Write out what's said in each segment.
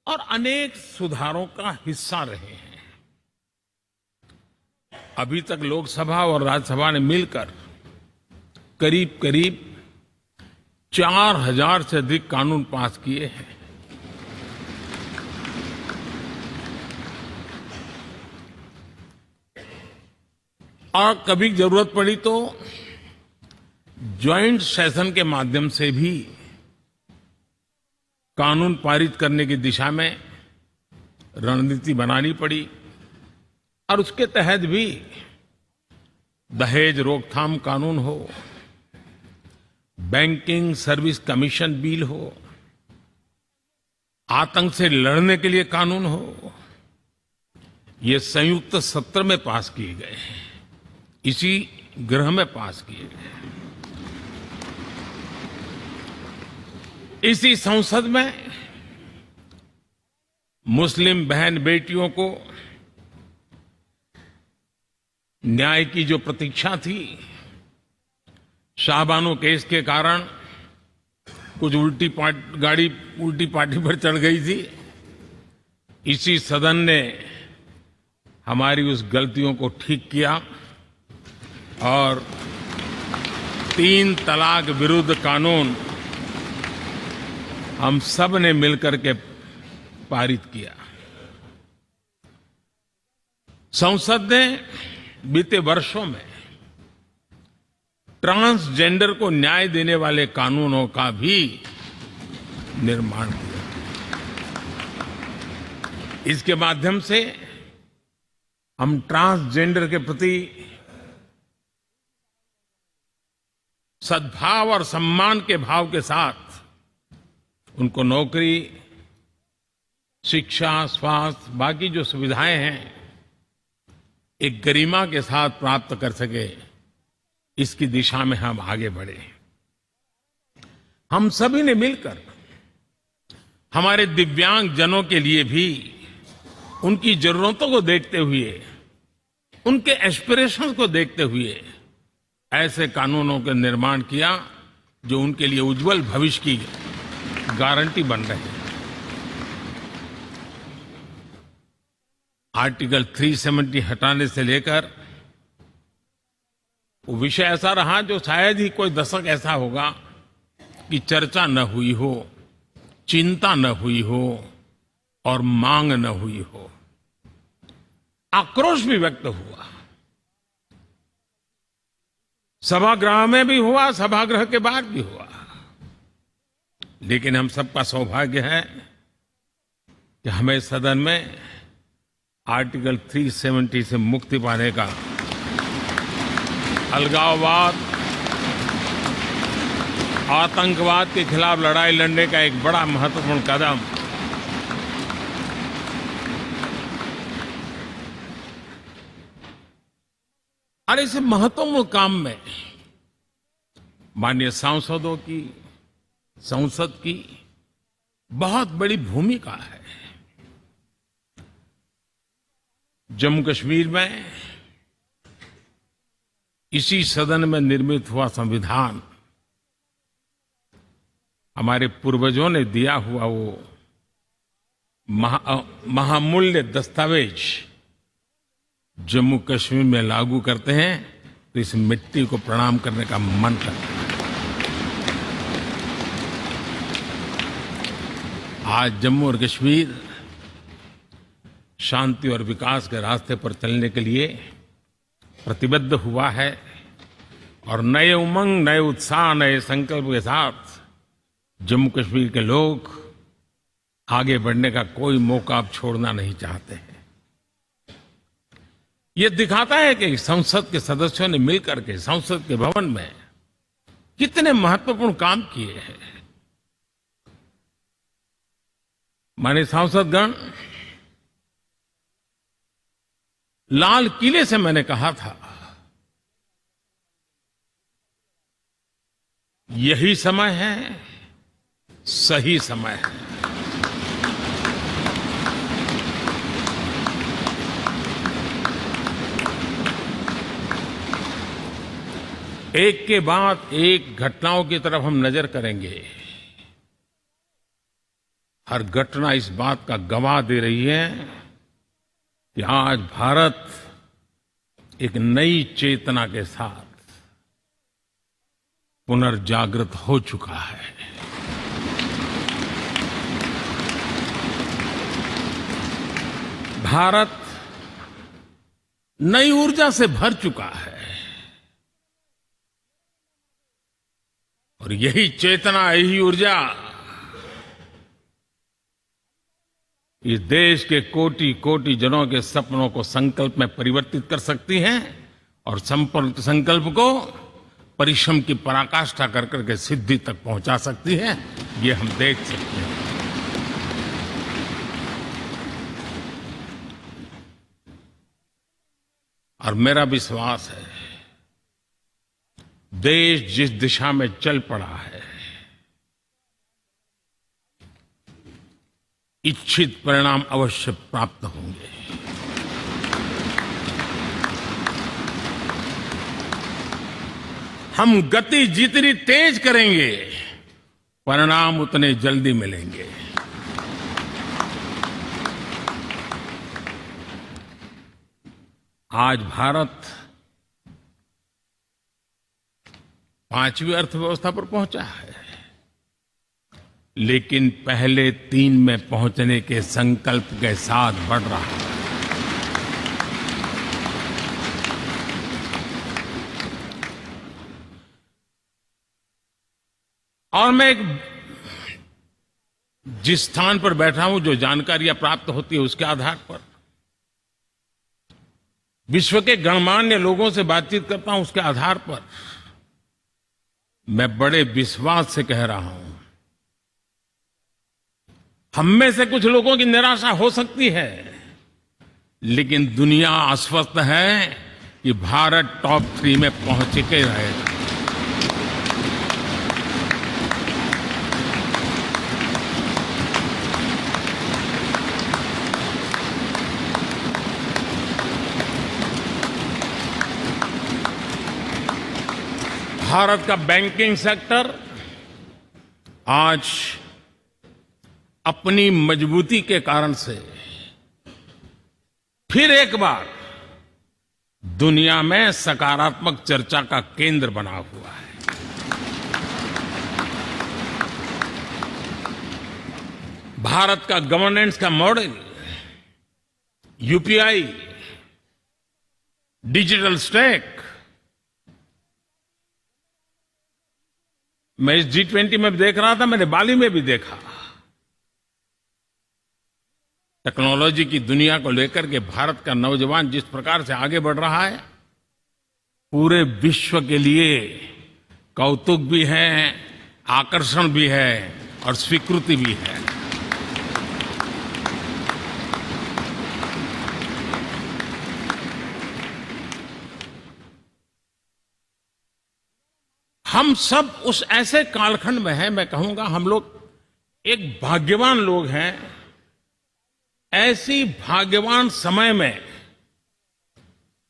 और अनेक सुधारों का हिस्सा रहे हैं। अभी तक लोकसभा और राज्यसभा ने मिलकर करीब करीब 4000 से अधिक कानून पास किए हैं। और कभी जरूरत पड़ी तो ज्वाइंट सेशन के माध्यम से भी कानून पारित करने की दिशा में रणनीति बनानी पड़ी और उसके तहत भी दहेज रोकथाम कानून हो, बैंकिंग सर्विस कमीशन बिल हो, आतंक से लड़ने के लिए कानून हो, ये संयुक्त सत्र में पास किए गए हैं, इसी गृह में पास किए गए। इसी संसद में मुस्लिम बहन बेटियों को न्याय की जो प्रतीक्षा थी, शाहबानो केस के कारण कुछ गाड़ी उल्टी पार्टी पर चढ़ गई थी। इसी सदन ने हमारी उस गलतियों को ठीक किया और 3 तलाक विरुद्ध कानून हम सब ने मिलकर के पारित किया। संसद ने बीते वर्षों में ट्रांसजेंडर को न्याय देने वाले कानूनों का भी निर्माण किया। इसके माध्यम से हम ट्रांसजेंडर के प्रति सद्भाव और सम्मान के भाव के साथ उनको नौकरी, शिक्षा, स्वास्थ्य, बाकी जो सुविधाएं हैं, एक गरिमा के साथ प्राप्त कर सके, इसकी दिशा में हम आगे बढ़े। हम सभी ने मिलकर हमारे दिव्यांग जनों के लिए भी उनकी जरूरतों को देखते हुए, उनके एस्पिरेशंस को देखते हुए ऐसे कानूनों का निर्माण किया जो उनके लिए उज्जवल भविष्य की गारंटी बन रहे हैं। आर्टिकल 370 हटाने से लेकर वो विषय ऐसा रहा जो शायद ही कोई दशक ऐसा होगा कि चर्चा न हुई हो, चिंता न हुई हो और मांग न हुई हो। आक्रोश भी व्यक्त हुआ, सभागृह में भी हुआ, सभागृह के बाहर भी हुआ। लेकिन हम सबका सौभाग्य है कि हमें सदन में आर्टिकल 370 से मुक्ति पाने का, अलगाववाद, आतंकवाद के खिलाफ लड़ाई लड़ने का एक बड़ा महत्वपूर्ण कदम और इस महत्वपूर्ण काम में माननीय सांसदों की, संसद की बहुत बड़ी भूमिका है। जम्मू कश्मीर में इसी सदन में निर्मित हुआ संविधान हमारे पूर्वजों ने दिया हुआ वो महामूल्य दस्तावेज जम्मू कश्मीर में लागू करते हैं तो इस मिट्टी को प्रणाम करने का मन करता है। आज जम्मू और कश्मीर शांति और विकास के रास्ते पर चलने के लिए प्रतिबद्ध हुआ है और नए उमंग, नए उत्साह, नए संकल्प के साथ जम्मू कश्मीर के लोग आगे बढ़ने का कोई मौका अब छोड़ना नहीं चाहते हैं। ये दिखाता है कि संसद के सदस्यों ने मिलकर के संसद के भवन में कितने महत्वपूर्ण काम किए हैं। माननीय सांसदगण, लाल किले से मैंने कहा था यही समय है, सही समय है। एक के बाद एक घटनाओं की तरफ हम नजर करेंगे। हर घटना इस बात का गवाह दे रही है कि आज भारत एक नई चेतना के साथ पुनर्जागृत हो चुका है। भारत नई ऊर्जा से भर चुका है और यही चेतना, यही ऊर्जा इस देश के कोटि कोटि जनों के सपनों को संकल्प में परिवर्तित कर सकती है और संकल्प को परिश्रम की पराकाष्ठा कर करके सिद्धि तक पहुंचा सकती है। ये हम देख सकते हैं। और मेरा विश्वास है, देश जिस दिशा में चल पड़ा है, इच्छित परिणाम अवश्य प्राप्त होंगे। हम गति जितनी तेज करेंगे, परिणाम उतने जल्दी मिलेंगे। आज भारत 5वीं अर्थव्यवस्था पर पहुंचा है, लेकिन पहले 3 में पहुंचने के संकल्प के साथ बढ़ रहा है। और मैं जिस स्थान पर बैठा हूं, जो जानकारियां प्राप्त होती है, उसके आधार पर विश्व के गणमान्य लोगों से बातचीत करता हूं, उसके आधार पर मैं बड़े विश्वास से कह रहा हूं, हम में से कुछ लोगों की निराशा हो सकती है, लेकिन दुनिया आश्वस्त है कि भारत टॉप 3 में पहुंच के रहेगा। भारत का बैंकिंग सेक्टर आज अपनी मजबूती के कारण से फिर एक बार दुनिया में सकारात्मक चर्चा का केंद्र बना हुआ है। भारत का गवर्नेंस का मॉडल, यूपीआई, डिजिटल स्टैक, मैं इस G20 में देख रहा था, मैंने बाली में भी देखा। टेक्नोलॉजी की दुनिया को लेकर के भारत का नौजवान जिस प्रकार से आगे बढ़ रहा है, पूरे विश्व के लिए कौतुक भी है, आकर्षण भी है और स्वीकृति भी है। हम सब उस ऐसे कालखंड में हैं, मैं कहूंगा हम लोग एक भाग्यवान लोग हैं। ऐसी भाग्यवान समय में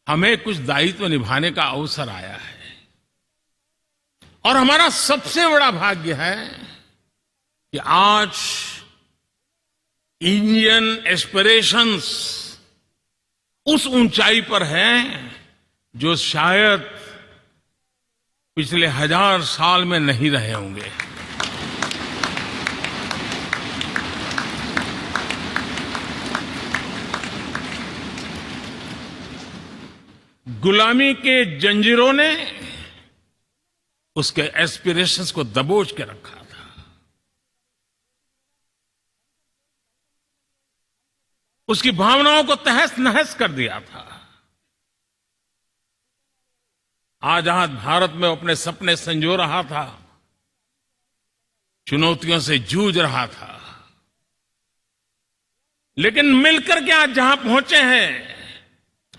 हमें कुछ दायित्व निभाने का अवसर आया है और हमारा सबसे बड़ा भाग्य है कि आज इंडियन एस्पिरेशंस उस ऊंचाई पर हैं जो शायद पिछले 1000 साल में नहीं रहे होंगे। गुलामी के जंजीरों ने उसके एस्पिरेशंस को दबोच के रखा था। उसकी भावनाओं को तहस नहस कर दिया था। आजाद भारत में अपने सपने संजो रहा था, चुनौतियों से जूझ रहा था, लेकिन मिलकर के आज जहां पहुंचे हैं,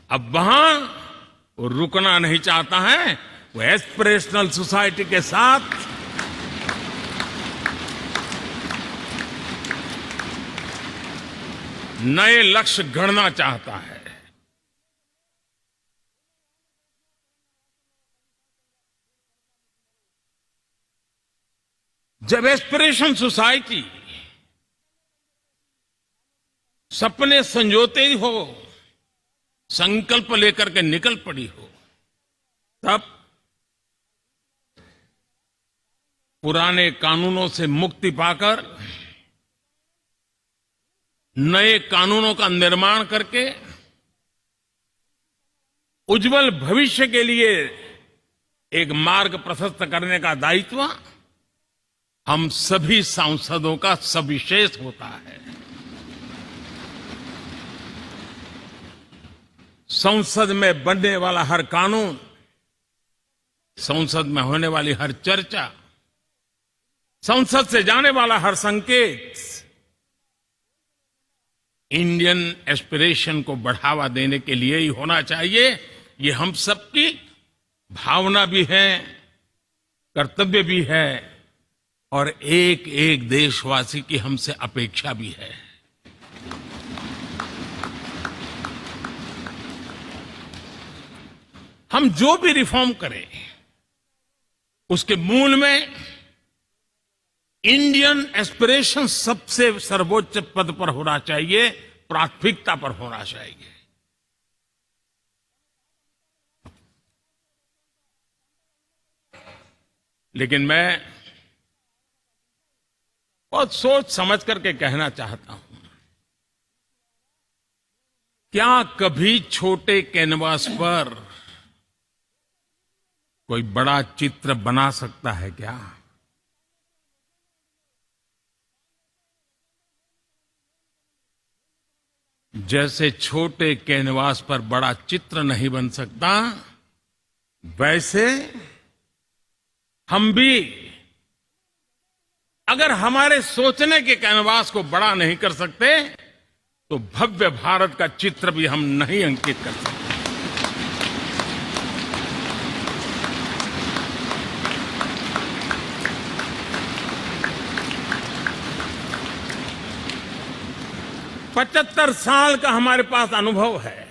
अब वहां वो रुकना नहीं चाहता है। वो एस्पिरेशनल सोसाइटी के साथ नए लक्ष्य गढ़ना चाहता है। जब एस्पिरेशन सोसाइटी सपने संजोते ही हो, संकल्प लेकर के निकल पड़ी हो, तब पुराने कानूनों से मुक्ति पाकर नए कानूनों का निर्माण करके उज्जवल भविष्य के लिए एक मार्ग प्रशस्त करने का दायित्व हम सभी सांसदों का सविशेष होता है। संसद में बनने वाला हर कानून, संसद में होने वाली हर चर्चा, संसद से जाने वाला हर संकेत इंडियन एस्पिरेशन को बढ़ावा देने के लिए ही होना चाहिए। ये हम सबकी भावना भी है, कर्तव्य भी है और एक एक देशवासी की हमसे अपेक्षा भी है। हम जो भी रिफॉर्म करें उसके मूल में इंडियन एस्पिरेशन सबसे सर्वोच्च पद पर होना चाहिए, प्राथमिकता पर होना चाहिए। लेकिन मैं बहुत सोच समझ करके कहना चाहता हूं, क्या कभी छोटे कैनवास पर कोई बड़ा चित्र बना सकता है क्या? जैसे छोटे कैनवास पर बड़ा चित्र नहीं बन सकता, वैसे हम भी अगर हमारे सोचने के कैनवास को बड़ा नहीं कर सकते तो भव्य भारत का चित्र भी हम नहीं अंकित कर सकते। पचहत्तर साल का हमारे पास अनुभव है।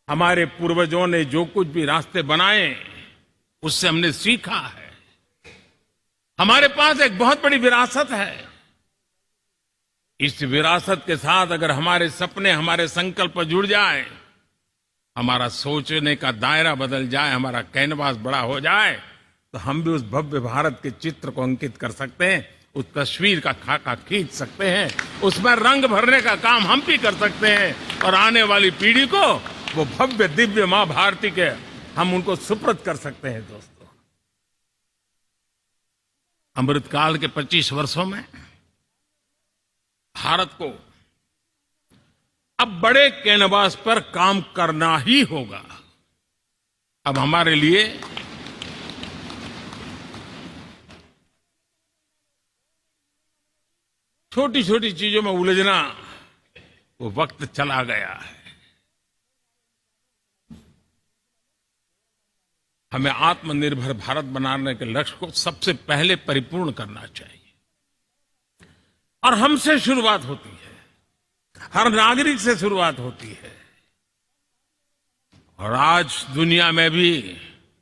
हमारे पूर्वजों ने जो कुछ भी रास्ते बनाए उससे हमने सीखा है। हमारे पास एक बहुत बड़ी विरासत है। इस विरासत के साथ अगर हमारे सपने, हमारे संकल्प जुड़ जाए, हमारा सोचने का दायरा बदल जाए, हमारा कैनवास बड़ा हो जाए, तो हम भी उस भव्य भारत के चित्र को अंकित कर सकते हैं, उस तस्वीर का खाका खींच सकते हैं, उसमें रंग भरने का काम हम भी कर सकते हैं और आने वाली पीढ़ी को वो भव्य दिव्य मां भारती के हम उनको सुपुर्द कर सकते हैं। दोस्तों, अमृतकाल के 25 वर्षों में भारत को अब बड़े कैनवास पर काम करना ही होगा। अब हमारे लिए छोटी छोटी चीजों में उलझना वो वक्त चला गया है। हमें आत्मनिर्भर भारत बनाने के लक्ष्य को सबसे पहले परिपूर्ण करना चाहिए और हमसे शुरुआत होती है, हर नागरिक से शुरुआत होती है। और आज दुनिया में भी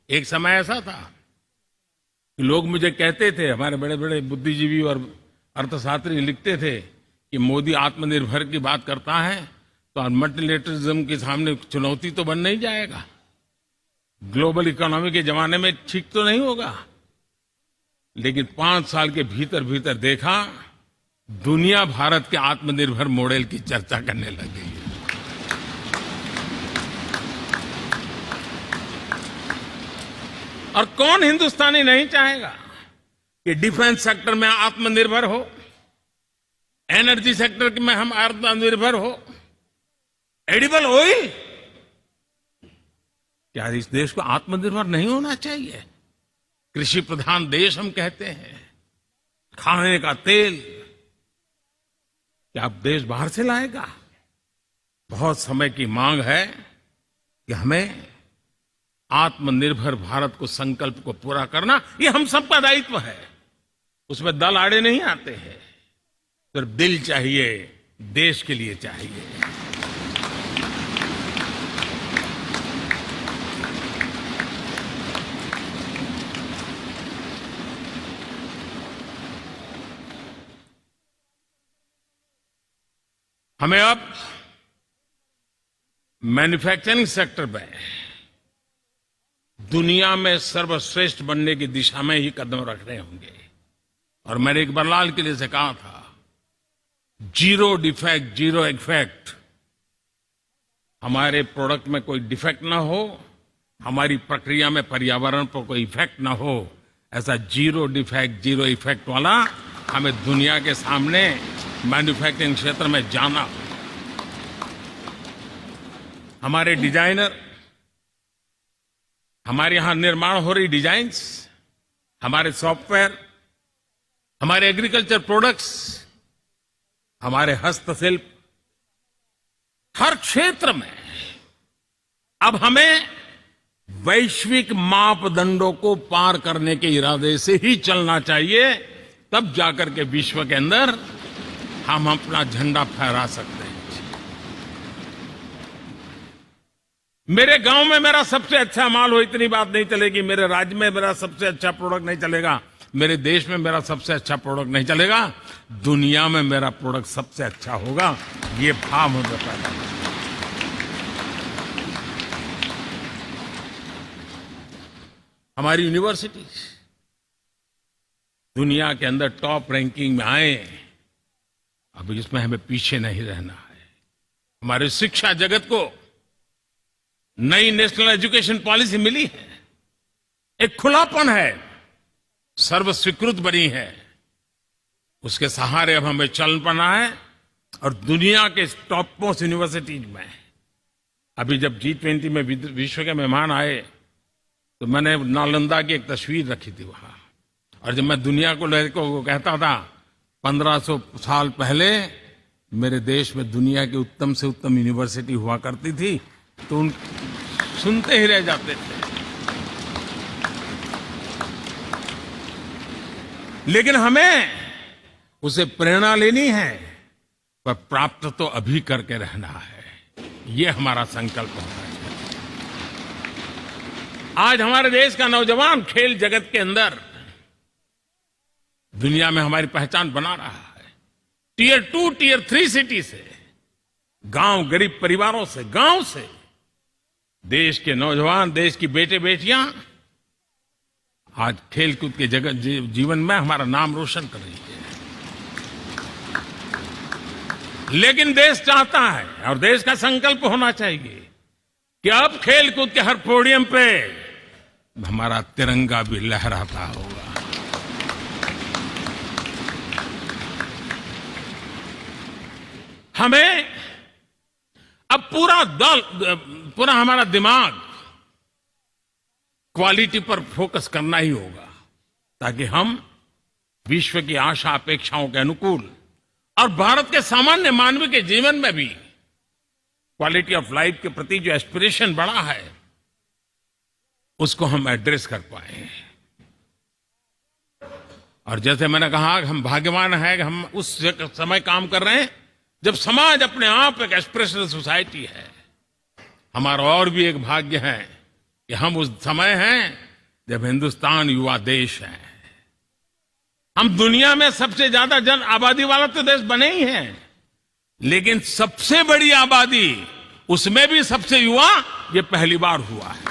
एक समय ऐसा था कि लोग मुझे कहते थे, हमारे बड़े बड़े बुद्धिजीवी और अर्थशास्त्री लिखते थे कि मोदी आत्मनिर्भर की बात करता है तो मल्टीलेटरलिज्म के सामने चुनौती तो बन नहीं जाएगा, ग्लोबल इकोनॉमी के जमाने में ठीक तो नहीं होगा। लेकिन 5 साल के भीतर भीतर देखा, दुनिया भारत के आत्मनिर्भर मॉडल की चर्चा करने लग गई है। और कौन हिंदुस्तानी नहीं चाहेगा कि डिफेंस सेक्टर में आत्मनिर्भर हो, एनर्जी सेक्टर में हम आत्मनिर्भर हो, एडिबल ऑयल, क्या इस देश को आत्मनिर्भर नहीं होना चाहिए? कृषि प्रधान देश हम कहते हैं, खाने का तेल क्या अब देश बाहर से लाएगा? बहुत समय की मांग है कि हमें आत्मनिर्भर भारत को संकल्प को पूरा करना, ये हम सबका दायित्व है। उसमें दल आड़े नहीं आते हैं, सिर्फ दिल चाहिए, देश के लिए चाहिए। हमें अब मैन्युफैक्चरिंग सेक्टर में दुनिया में सर्वश्रेष्ठ बनने की दिशा में ही कदम रखने होंगे। और मैंने इकबाल लाल किले से कहा था, जीरो डिफेक्ट जीरो इफेक्ट। हमारे प्रोडक्ट में कोई डिफेक्ट ना हो, हमारी प्रक्रिया में पर्यावरण पर कोई इफेक्ट ना हो, ऐसा जीरो डिफेक्ट जीरो इफेक्ट वाला हमें दुनिया के सामने मैन्युफैक्चरिंग क्षेत्र में जाना। हमारे डिजाइनर, हमारे यहां निर्माण हो रही डिजाइन्स, हमारे सॉफ्टवेयर, हमारे एग्रीकल्चर प्रोडक्ट्स, हमारे हस्तशिल्प, हर क्षेत्र में अब हमें वैश्विक मापदंडों को पार करने के इरादे से ही चलना चाहिए। तब जाकर के विश्व के अंदर हम अपना झंडा फहरा सकते हैं। मेरे गांव में मेरा सबसे अच्छा माल हो, इतनी बात नहीं चलेगी। मेरे राज्य में मेरा सबसे अच्छा प्रोडक्ट नहीं चलेगा। मेरे देश में मेरा सबसे अच्छा प्रोडक्ट नहीं चलेगा। दुनिया में मेरा प्रोडक्ट सबसे अच्छा होगा। ये भाव हमें पैदा करना। हमारी यूनिवर्सिटीज दुनिया के अंदर टॉप रैंकिंग में आए, अब इसमें हमें पीछे नहीं रहना है। हमारे शिक्षा जगत को नई नेशनल एजुकेशन पॉलिसी मिली है, एक खुलापन है, सर्व स्वीकृत बनी है। उसके सहारे अब हमें चल पाना है। और दुनिया के टॉप मोस्ट यूनिवर्सिटीज में अभी जब G20 में विश्व के मेहमान आए तो मैंने नालंदा की एक तस्वीर रखी थी वहां। और जब मैं दुनिया को कहता था 1500 साल पहले मेरे देश में दुनिया की उत्तम से उत्तम यूनिवर्सिटी हुआ करती थी, तो उन सुनते ही रह जाते थे। लेकिन हमें उसे प्रेरणा लेनी है, पर प्राप्त तो अभी करके रहना है। ये हमारा संकल्प होना चाहिए। आज हमारे देश का नौजवान खेल जगत के अंदर दुनिया में हमारी पहचान बना रहा है। टियर 2, टियर 3 सिटी से, गांव, गरीब परिवारों से, गांव से देश के नौजवान, देश की बेटे बेटियां आज खेलकूद के जगत जीवन में हमारा नाम रोशन कर रही है। लेकिन देश चाहता है और देश का संकल्प होना चाहिए कि अब खेलकूद के हर पोडियम पे हमारा तिरंगा भी लहराता होगा। हमें अब पूरा हमारा दिमाग क्वालिटी पर फोकस करना ही होगा, ताकि हम विश्व की आशा अपेक्षाओं के अनुकूल और भारत के सामान्य मानव के जीवन में भी क्वालिटी ऑफ लाइफ के प्रति जो एस्पिरेशन बढ़ा है, उसको हम एड्रेस कर पाए। और जैसे मैंने कहा, हम भाग्यवान हैं कि हम उस समय काम कर रहे हैं जब समाज अपने आप एक एस्पिरेशनल सोसाइटी है। हमारा और भी एक भाग्य है कि हम उस समय हैं जब हिंदुस्तान युवा देश है। हम दुनिया में सबसे ज्यादा जन आबादी वाला तो देश बने ही हैं, लेकिन सबसे बड़ी आबादी, उसमें भी सबसे युवा, ये पहली बार हुआ है।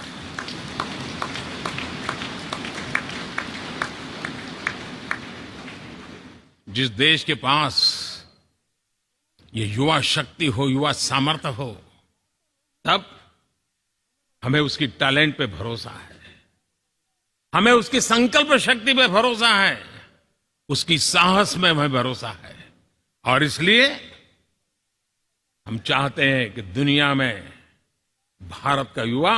जिस देश के पास ये युवा शक्ति हो, युवा सामर्थ्य हो, तब हमें उसकी टैलेंट पे भरोसा है, हमें उसकी संकल्प शक्ति पे भरोसा है, उसकी साहस में हमें भरोसा है। और इसलिए हम चाहते हैं कि दुनिया में भारत का युवा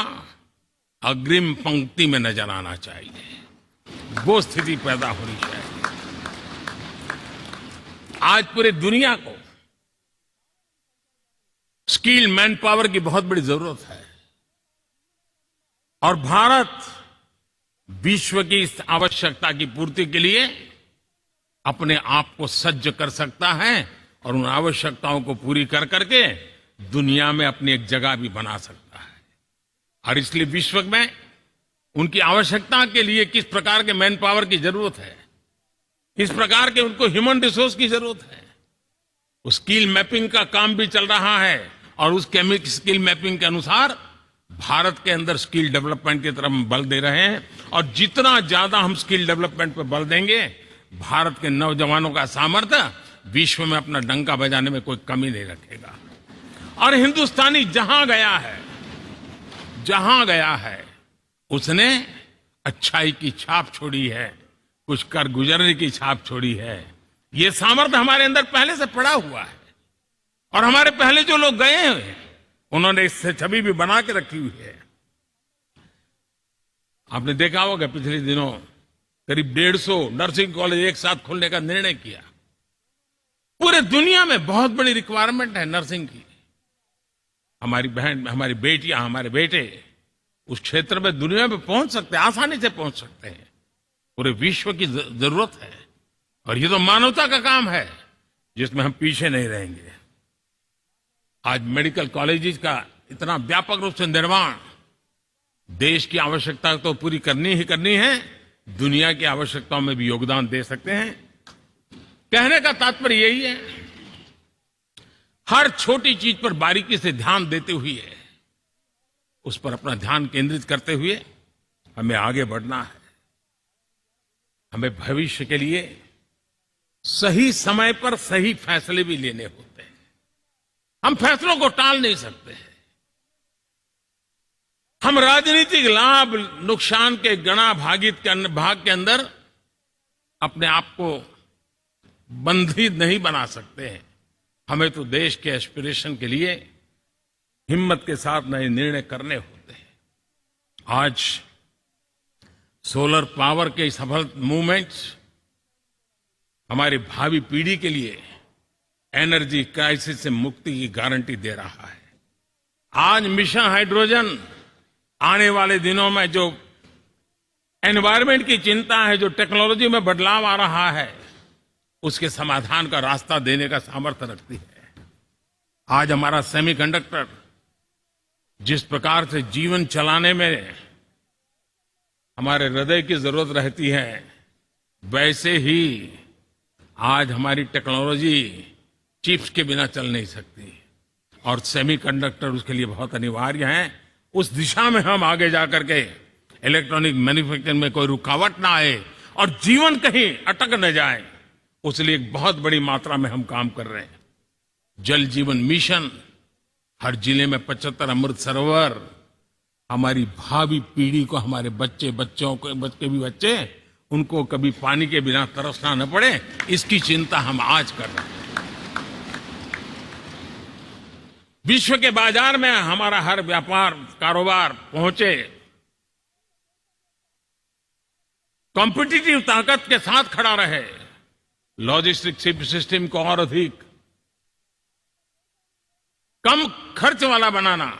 अग्रिम पंक्ति में नजर आना चाहिए। वो स्थिति पैदा होनी चाहिए। आज पूरी दुनिया को स्किल मैन पावर की बहुत बड़ी जरूरत है, और भारत विश्व की इस आवश्यकता की पूर्ति के लिए अपने आप को सज्ज कर सकता है और उन आवश्यकताओं को पूरी कर करके दुनिया में अपनी एक जगह भी बना सकता है। और इसलिए विश्व में उनकी आवश्यकता के लिए किस प्रकार के मैन पावर की जरूरत है, किस प्रकार के उनको ह्यूमन रिसोर्स की जरूरत है, उस स्किल मैपिंग का काम भी चल रहा है और उस स्किल मैपिंग के अनुसार भारत के अंदर स्किल डेवलपमेंट की तरफ हम बल दे रहे हैं और जितना ज्यादा हम स्किल डेवलपमेंट पर बल देंगे भारत के नौजवानों का सामर्थ्य विश्व में अपना डंका बजाने में कोई कमी नहीं रखेगा। और हिंदुस्तानी जहां गया है उसने अच्छाई की छाप छोड़ी है, कुछ कर गुजरने की छाप छोड़ी है। ये सामर्थ्य हमारे अंदर पहले से पड़ा हुआ है और हमारे पहले जो लोग गए हैं उन्होंने इससे छवि भी बना के रखी हुई है। आपने देखा होगा पिछले दिनों करीब 150 नर्सिंग कॉलेज एक साथ खोलने का निर्णय किया। पूरे दुनिया में बहुत बड़ी रिक्वायरमेंट है नर्सिंग की। हमारी बहन, हमारी बेटियां, हमारे बेटे उस क्षेत्र में दुनिया में पहुंच सकते हैं, आसानी से पहुंच सकते हैं। पूरे विश्व की जरूरत है और ये तो मानवता का काम है जिसमें हम पीछे नहीं रहेंगे। आज मेडिकल कॉलेजेस का इतना व्यापक रूप से निर्माण, देश की आवश्यकता तो पूरी करनी ही करनी है, दुनिया की आवश्यकताओं में भी योगदान दे सकते हैं। कहने का तात्पर्य यही है, हर छोटी चीज पर बारीकी से ध्यान देते हुए, उस पर अपना ध्यान केंद्रित करते हुए हमें आगे बढ़ना है। हमें भविष्य के लिए सही समय पर सही फैसले भी लेने होते हैं। हम फैसलों को टाल नहीं सकते। हम राजनीतिक लाभ नुकसान के गणा भाग के अंदर अपने आप को बंधी नहीं बना सकते हैं। हमें तो देश के एस्पिरेशन के लिए हिम्मत के साथ नए निर्णय करने होते हैं। आज सोलर पावर के सफल मूवमेंट्स हमारी भावी पीढ़ी के लिए एनर्जी क्राइसिस से मुक्ति की गारंटी दे रहा है। आज मिशन हाइड्रोजन आने वाले दिनों में जो एनवायरमेंट की चिंता है, जो टेक्नोलॉजी में बदलाव आ रहा है, उसके समाधान का रास्ता देने का सामर्थ्य रखती है। आज हमारा सेमीकंडक्टर जिस प्रकार से जीवन चलाने में हमारे हृदय की जरूरत रहती है, वैसे ही आज हमारी टेक्नोलॉजी चिप्स के बिना चल नहीं सकती और सेमीकंडक्टर उसके लिए बहुत अनिवार्य है। उस दिशा में हम आगे जाकर के इलेक्ट्रॉनिक मैन्युफैक्चरिंग में कोई रुकावट ना आए और जीवन कहीं अटक न जाए, उसलिए एक बहुत बड़ी मात्रा में हम काम कर रहे हैं। जल जीवन मिशन, हर जिले में 75 अमृत सरोवर, हमारी भावी पीढ़ी को, हमारे बच्चे उनको कभी पानी के बिना तरसना न पड़े, इसकी चिंता हम आज कर रहे हैं। विश्व के बाजार में हमारा हर व्यापार कारोबार पहुंचे, कॉम्पिटिटिव ताकत के साथ खड़ा रहे, लॉजिस्टिक सिस्टम को और अधिक कम खर्च वाला बनाना,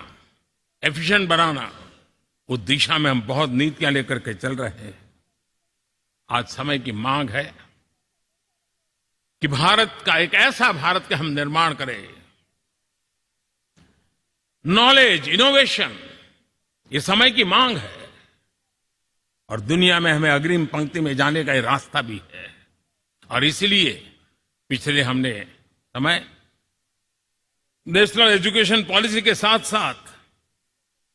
एफिशिएंट बनाना, उस दिशा में हम बहुत नीतियां लेकर के चल रहे हैं। आज समय की मांग है कि भारत का एक ऐसा भारत का हम निर्माण करें। नॉलेज, इनोवेशन, ये समय की मांग है और दुनिया में हमें अग्रिम पंक्ति में जाने का ये रास्ता भी है। और इसलिए पिछले हमने समय नेशनल एजुकेशन पॉलिसी के साथ साथ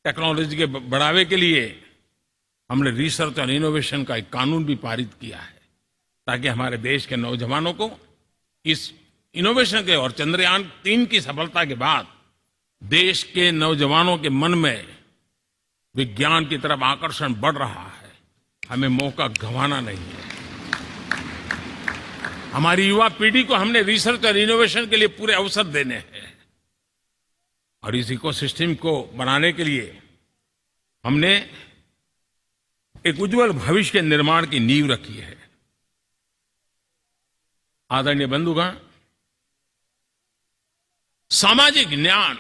टेक्नोलॉजी के बढ़ावे के लिए हमने रिसर्च और इनोवेशन का एक कानून भी पारित किया है, ताकि हमारे देश के नौजवानों को इस इनोवेशन के और चंद्रयान 3 की सफलता के बाद देश के नौजवानों के मन में विज्ञान की तरफ आकर्षण बढ़ रहा है। हमें मौका गंवाना नहीं है। हमारी युवा पीढ़ी को हमने रिसर्च और इनोवेशन के लिए पूरे अवसर देने हैं और इस इकोसिस्टम को बनाने के लिए हमने एक उज्जवल भविष्य के निर्माण की नींव रखी है। आदरणीय बंधुगण, सामाजिक न्याय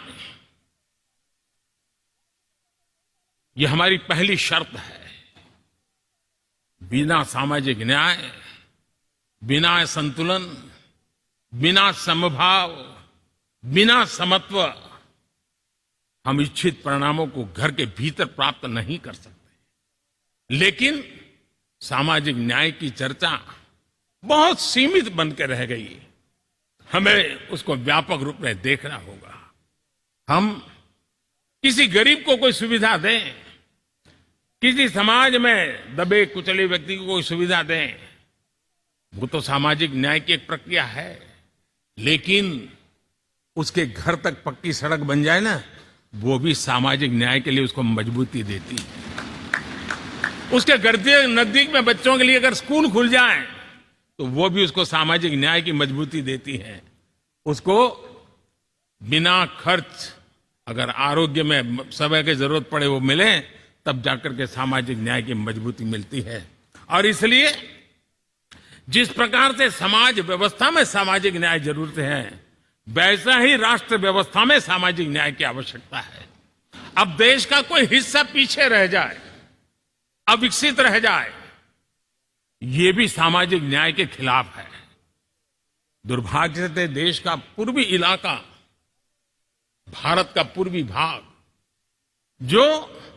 ये हमारी पहली शर्त है। बिना सामाजिक न्याय, बिना संतुलन, बिना समभाव, बिना समत्व हम इच्छित परिणामों को घर के भीतर प्राप्त नहीं कर सकते। लेकिन सामाजिक न्याय की चर्चा बहुत सीमित बन के रह गई। हमें उसको व्यापक रूप में देखना होगा। हम किसी गरीब को कोई सुविधा दें, किसी समाज में दबे कुचले व्यक्ति को कोई सुविधा दें, वो तो सामाजिक न्याय की एक प्रक्रिया है। लेकिन उसके घर तक पक्की सड़क बन जाए ना, वो भी सामाजिक न्याय के लिए उसको मजबूती देती है। उसके घर के नजदीक में बच्चों के लिए अगर स्कूल खुल जाए तो वो भी उसको सामाजिक न्याय की मजबूती देती है। उसको बिना खर्च अगर आरोग्य में समय की जरूरत पड़े वो मिले, तब जाकर के सामाजिक न्याय की मजबूती मिलती है। और इसलिए जिस प्रकार से समाज व्यवस्था में सामाजिक न्याय जरूरत है, वैसा ही राष्ट्र व्यवस्था में सामाजिक न्याय की आवश्यकता है। अब देश का कोई हिस्सा पीछे रह जाए, अविकसित रह जाए, ये भी सामाजिक न्याय के खिलाफ है। दुर्भाग्य से देश का पूर्वी इलाका, भारत का पूर्वी भाग, जो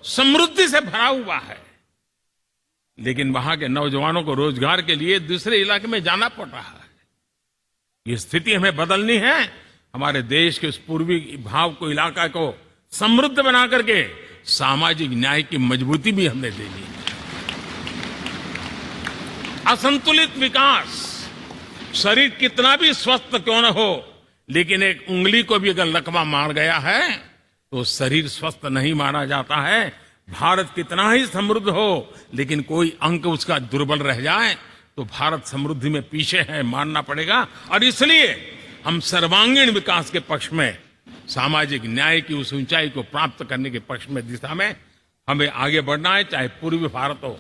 समृद्धि से भरा हुआ है, लेकिन वहां के नौजवानों को रोजगार के लिए दूसरे इलाके में जाना पड़ रहा है। ये स्थिति हमें बदलनी है। हमारे देश के उस पूर्वी भाग को, इलाका को समृद्ध बना करके सामाजिक न्याय की मजबूती भी हमने देनी है। असंतुलित विकास, शरीर कितना भी स्वस्थ क्यों न हो, लेकिन एक उंगली को भी अगर लकवा मार गया है तो शरीर स्वस्थ नहीं माना जाता है। भारत कितना ही समृद्ध हो, लेकिन कोई अंग उसका दुर्बल रह जाए तो भारत समृद्धि में पीछे है, मानना पड़ेगा। और इसलिए हम सर्वांगीण विकास के पक्ष में, सामाजिक न्याय की उस ऊंचाई को प्राप्त करने के पक्ष में, दिशा में हमें आगे बढ़ना है। चाहे पूर्वी भारत हो,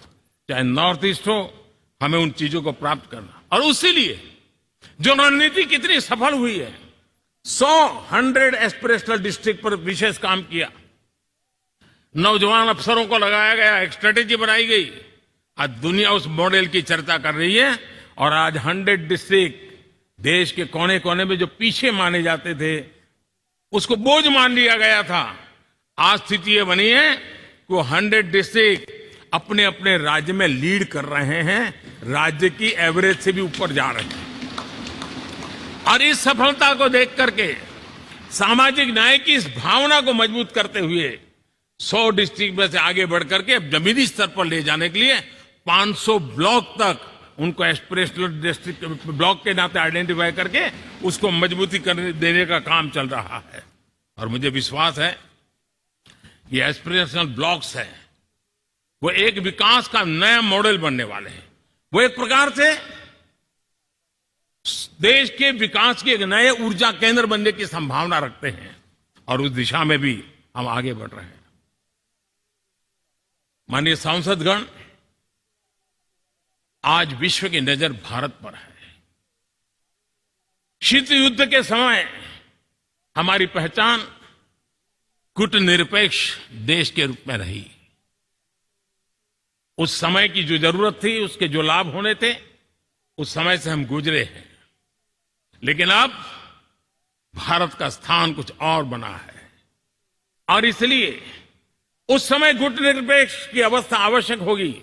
चाहे नॉर्थ ईस्ट हो, हमें उन चीजों को प्राप्त करना। और उसी लिए जो रणनीति कितनी सफल हुई है, 100 एस्पिरेशनल डिस्ट्रिक्ट पर विशेष काम किया, नौजवान अफसरों को लगाया गया, एक स्ट्रेटेजी बनाई गई। आज दुनिया उस मॉडल की चर्चा कर रही है। और आज 100 डिस्ट्रिक्ट, देश के कोने कोने में जो पीछे माने जाते थे, उसको बोझ मान लिया गया था। आज स्थिति ये बनी है कि वो 100 डिस्ट्रिक्ट अपने अपने राज्य में लीड कर रहे हैं, राज्य की एवरेज से भी ऊपर जा रहे हैं। और इस सफलता को देख करके, सामाजिक न्याय की इस भावना को मजबूत करते हुए 100 डिस्ट्रिक्ट में से आगे बढ़ करके अब जमीनी स्तर पर ले जाने के लिए 500 ब्लॉक तक उनको एस्पिरेशनल डिस्ट्रिक्ट ब्लॉक के नाते आइडेंटिफाई करके उसको मजबूती करने देने का काम चल रहा है। और मुझे विश्वास है ये एस्पिरेशनल ब्लॉक्स हैं, वो एक विकास का नया मॉडल बनने वाले हैं। वो एक प्रकार से देश के विकास के एक नए ऊर्जा केंद्र बनने की संभावना रखते हैं। और उस दिशा में भी हम आगे बढ़ रहे हैं। माननीय सांसदगण, आज विश्व की नजर भारत पर है। शीत युद्ध के समय हमारी पहचान कूटनिरपेक्ष देश के रूप में रही। उस समय की जो जरूरत थी, उसके जो लाभ होने थे, उस समय से हम गुजरे हैं। लेकिन अब भारत का स्थान कुछ और बना है। और इसलिए उस समय गुटनिरपेक्ष की अवस्था आवश्यक होगी।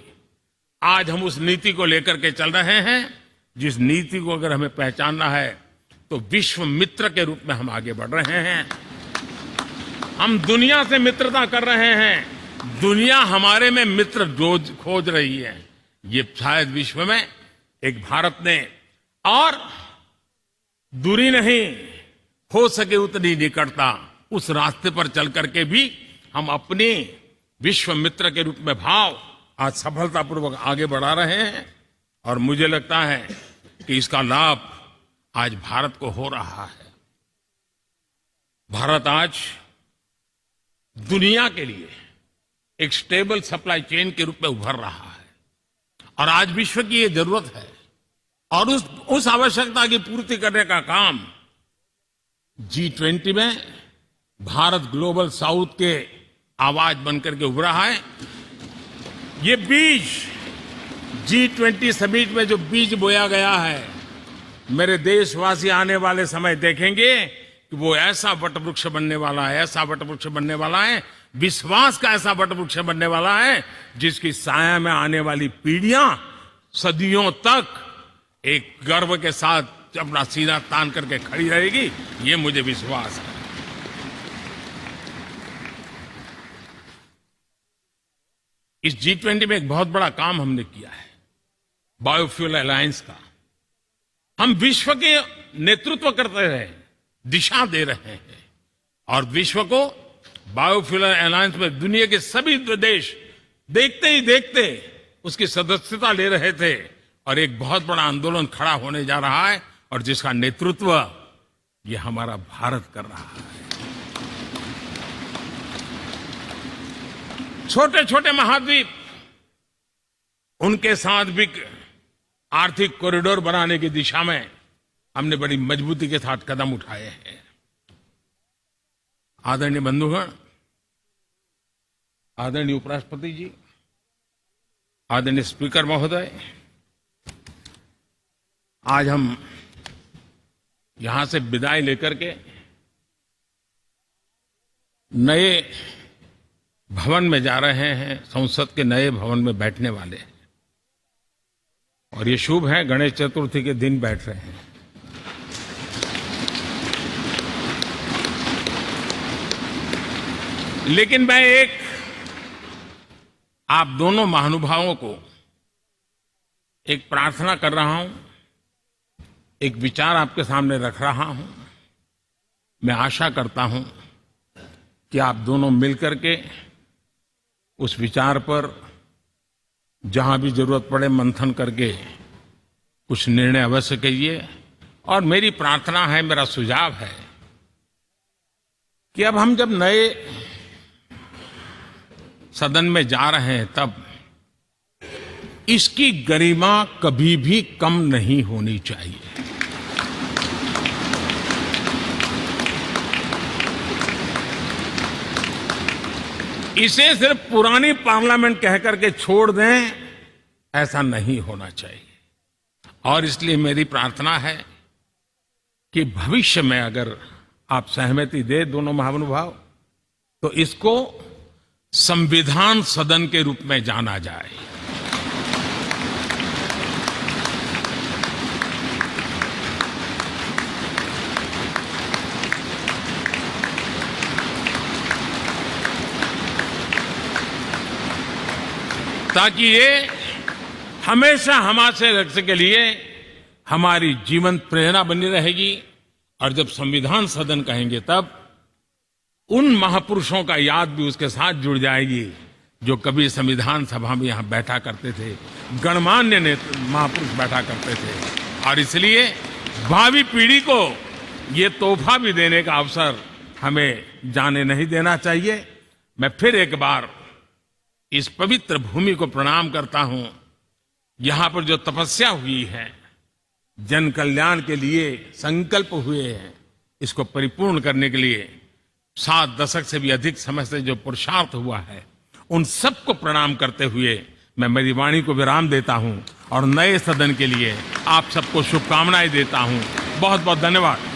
आज हम उस नीति को लेकर के चल रहे हैं, जिस नीति को अगर हमें पहचानना है तो विश्व मित्र के रूप में हम आगे बढ़ रहे हैं। हम दुनिया से मित्रता कर रहे हैं, दुनिया हमारे में मित्र खोज रही है। ये शायद विश्व में एक भारत ने, और दूरी नहीं, हो सके उतनी निकटता, उस रास्ते पर चल करके भी हम अपने विश्व मित्र के रूप में भाव आज सफलतापूर्वक आगे बढ़ा रहे हैं। और मुझे लगता है कि इसका लाभ आज भारत को हो रहा है। भारत आज दुनिया के लिए एक स्टेबल सप्लाई चेन के रूप में उभर रहा है। और आज विश्व की ये जरूरत है। और उस आवश्यकता की पूर्ति करने का काम G20 में भारत ग्लोबल साउथ के आवाज बनकर के उभरा है। ये बीज G20 समिट में जो बीज बोया गया है, मेरे देशवासी आने वाले समय देखेंगे कि वो ऐसा वटवृक्ष बनने वाला है, ऐसा वटवृक्ष बनने वाला है, विश्वास का ऐसा वटवृक्ष बनने वाला है, जिसकी साया में आने वाली पीढ़ियां सदियों तक एक गर्व के साथ अपना सीना तान करके खड़ी रहेगी, ये मुझे विश्वास है। इस G20 में एक बहुत बड़ा काम हमने किया है, बायोफ्यूल अलायंस का। हम विश्व के नेतृत्व करते रहे, दिशा दे रहे हैं, और विश्व को बायोफ्यूल अलायंस में दुनिया के सभी देश देखते ही देखते उसकी सदस्यता ले रहे थे, और एक बहुत बड़ा आंदोलन खड़ा होने जा रहा है, और जिसका नेतृत्व ये हमारा भारत कर रहा है। छोटे छोटे महाद्वीप, उनके साथ भी आर्थिक कॉरिडोर बनाने की दिशा में हमने बड़ी मजबूती के साथ कदम उठाए हैं। आदरणीय बंधुगण, आदरणीय उपराष्ट्रपति जी, आदरणीय स्पीकर महोदय, आज हम यहां से विदाई लेकर के नए भवन में जा रहे हैं, संसद के नए भवन में बैठने वाले हैं, और ये शुभ है, गणेश चतुर्थी के दिन बैठ रहे हैं। लेकिन मैं एक आप दोनों महानुभावों को एक प्रार्थना कर रहा हूं, एक विचार आपके सामने रख रहा हूं। मैं आशा करता हूं कि आप दोनों मिलकर के उस विचार पर जहां भी जरूरत पड़े मंथन करके कुछ निर्णय अवश्य कीजिए। और मेरी प्रार्थना है, मेरा सुझाव है कि अब हम जब नए सदन में जा रहे हैं, तब इसकी गरिमा कभी भी कम नहीं होनी चाहिए। इसे सिर्फ पुरानी पार्लियामेंट कह करके छोड़ दें, ऐसा नहीं होना चाहिए। और इसलिए मेरी प्रार्थना है कि भविष्य में अगर आप सहमति दे दोनों महानुभाव, तो इसको संविधान सदन के रूप में जाना जाए। ताकि ये हमेशा हमारे लक्ष्य के लिए हमारी जीवन प्रेरणा बनी रहेगी। और जब संविधान सदन कहेंगे, तब उन महापुरुषों का याद भी उसके साथ जुड़ जाएगी जो कभी संविधान सभा में यहां बैठा करते थे, गणमान्य महापुरुष बैठा करते थे। और इसलिए भावी पीढ़ी को ये तोहफा भी देने का अवसर हमें जाने नहीं देना चाहिए। मैं फिर एक बार इस पवित्र भूमि को प्रणाम करता हूं। यहां पर जो तपस्या हुई है, जन कल्याण के लिए संकल्प हुए हैं, इसको परिपूर्ण करने के लिए 7 दशक से भी अधिक समय से जो पुरुषार्थ हुआ है, उन सबको प्रणाम करते हुए मैं मेरी वाणी को विराम देता हूं और नए सदन के लिए आप सबको शुभकामनाएं देता हूं। बहुत बहुत धन्यवाद।